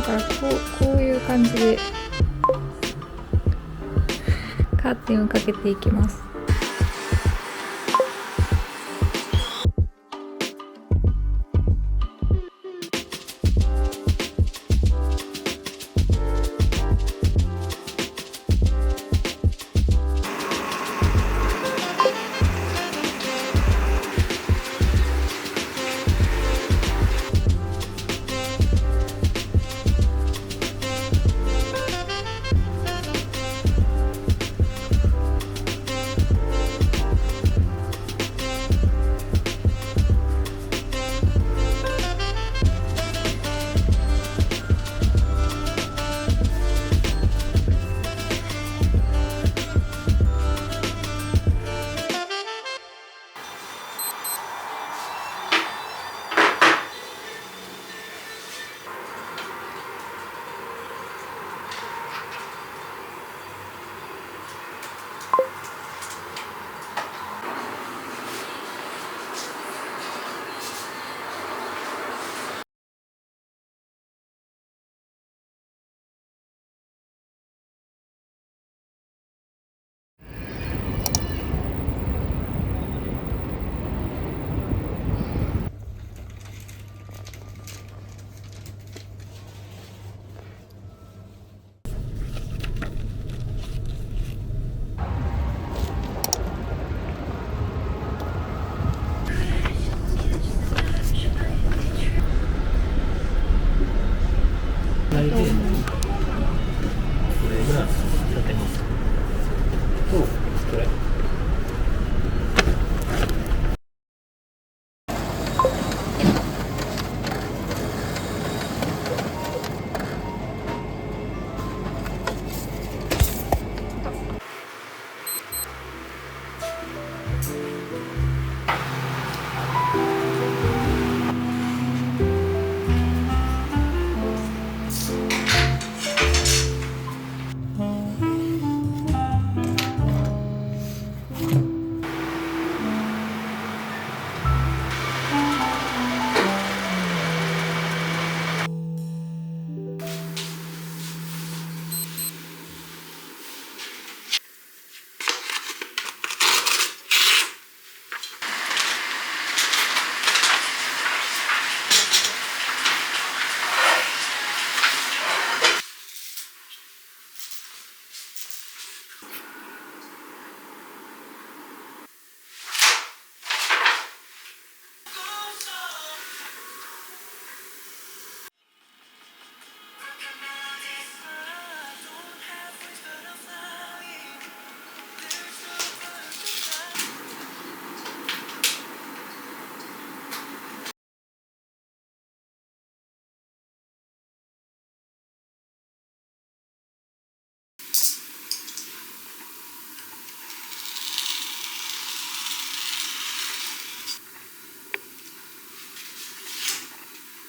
今からこういう感じでカーテンをかけていきます。これが縦にとこれ。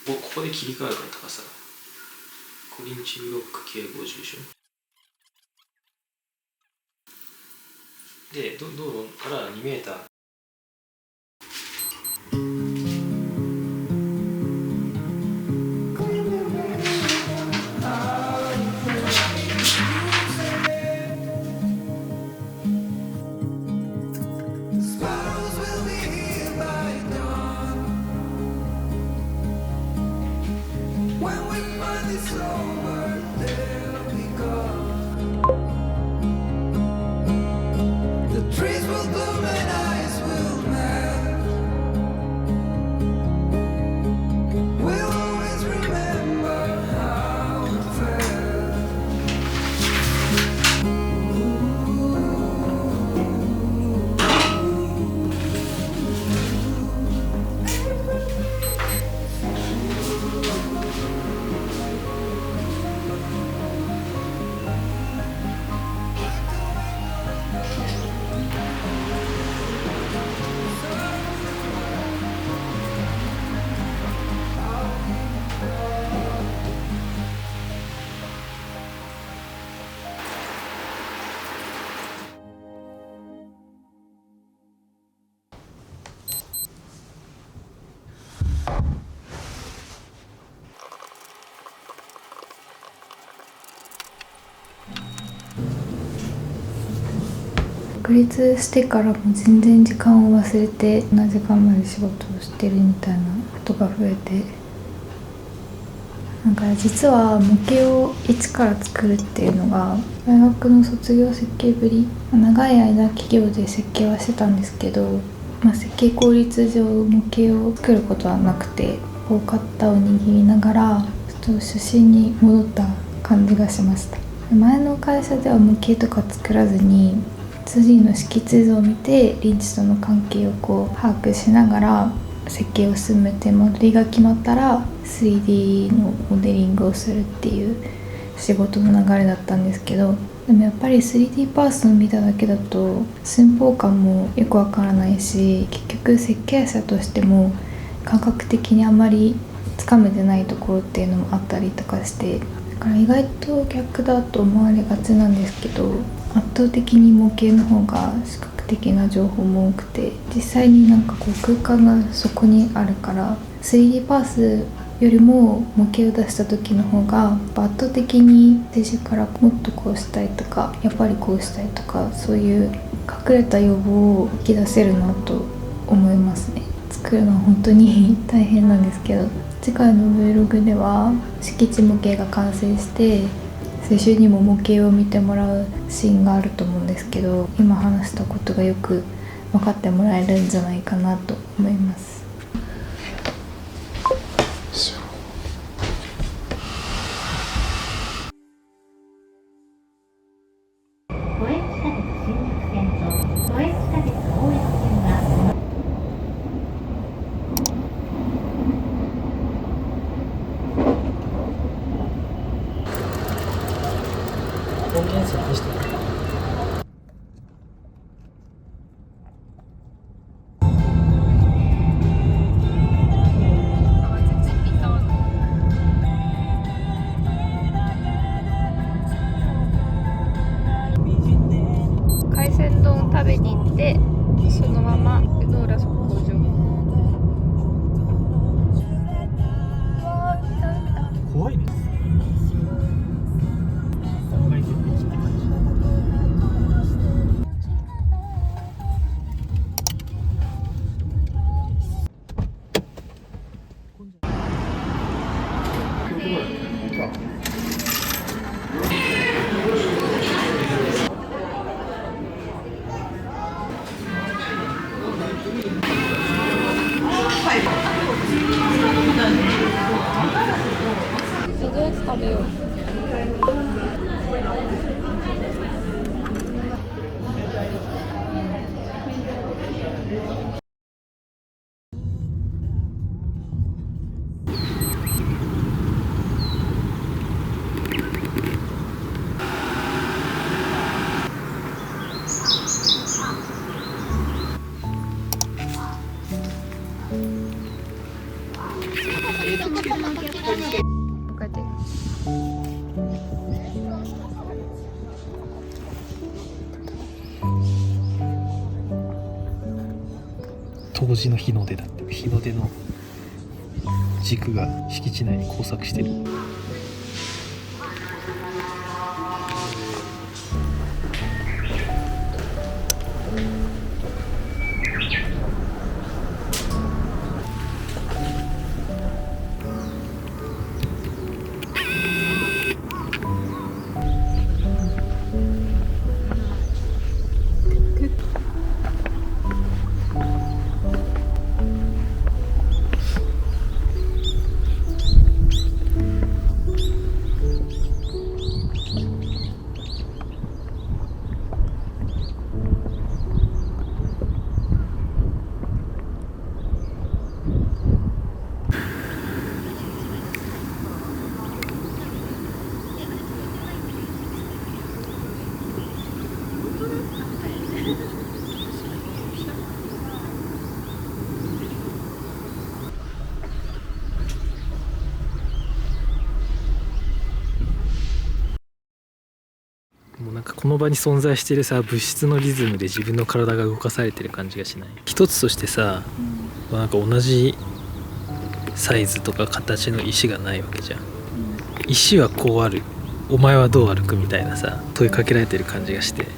ここで切り替わるから高さ。コリンチブロック計50でしょ。で、道路から2メーター。独立してからも全然時間を忘れて同じ時間まで仕事をしてるみたいなことが増えて、なんか実は模型を一から作るっていうのが大学の卒業設計ぶり、長い間企業で設計はしてたんですけど、設計効率上模型を作ることはなくて、こうカッターを握りながらちょっと初心に戻った感じがしました。前の会社では模型とか作らずに 2D の敷地図を見て臨地との関係をこう把握しながら設計を進めて、モデルが決まったら 3D のモデリングをするっていう仕事の流れだったんですけど、でもやっぱり 3D パースを見ただけだと寸法感もよくわからないし、結局設計者としても感覚的にあまりつかめてないところっていうのもあったりとかして、だから意外と逆だと思われがちなんですけど、圧倒的に模型の方が視覚的な情報も多くて、実際になんかこう空間がそこにあるから 3D パースよりも模型を出した時の方が圧倒的に最初からもっとこうしたいとか、やっぱりこうしたいとか、そういう隠れた要望を引き出せるなと思いますね。作るのは本当に大変なんですけど、次回の Vlog では敷地模型が完成して最終にも模型を見てもらうシーンがあると思うんですけど、今話したことがよく分かってもらえるんじゃないかなと思います。都営地下鉄新宿線と都営地下鉄大江戸線が音源設定してる。海鮮丼を食べに行ってそのまま江ノ浦測候所。怖いね。3階設定って感じ。どうやって食べよう。こうやって当時の日の出だって、日の出の軸が敷地内に交錯してる。もうなんかこの場に存在してるさ、物質のリズムで自分の体が動かされてる感じがしない？一つとしてさ、なんか同じサイズとか形の石がないわけじゃん。石はこうある、お前はどう歩くみたいなさ、問いかけられてる感じがして、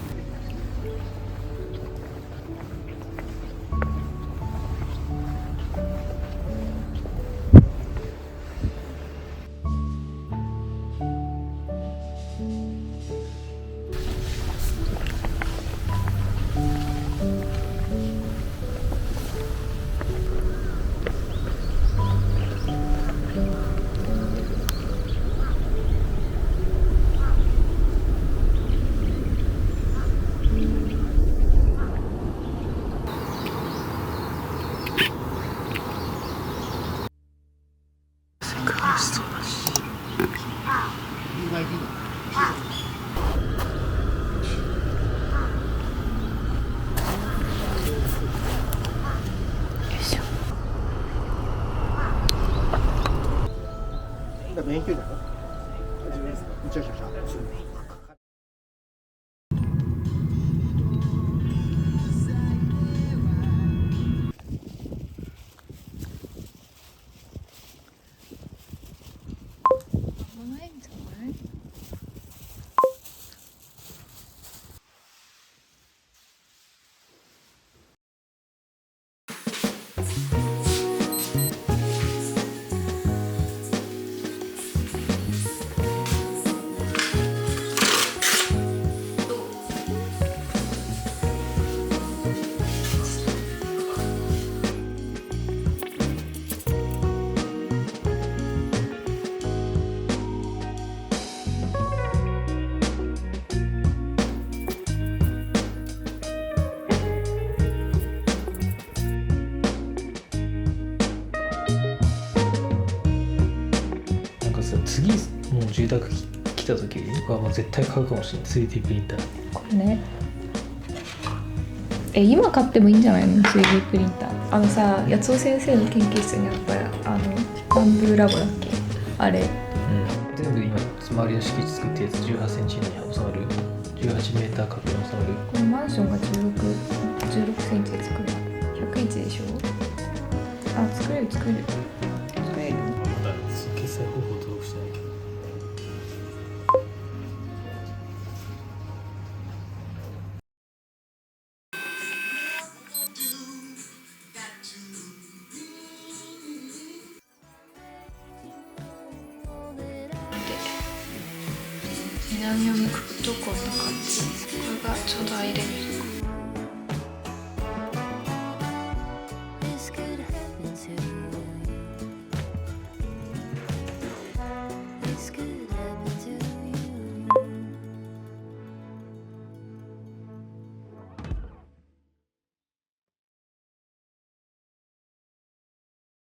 ないんじゃない？なんかさ、次もう住宅来た時はもう絶対買うかもしれない。 3D プリンター。これね。今買ってもいいんじゃないの？ 3D プリンター。さ、八尾先生の研究室にあったバンブーラボだっけ？あれ。全部今周りの敷地作ってやつ18センチ以内に収まる、18メーター角に収まる。このマンションが16センチで作る。100インチでしょ？作れる。まだ決済方法登録してないけど。南を向くとこんな感じ。これがちょうどアイレベル。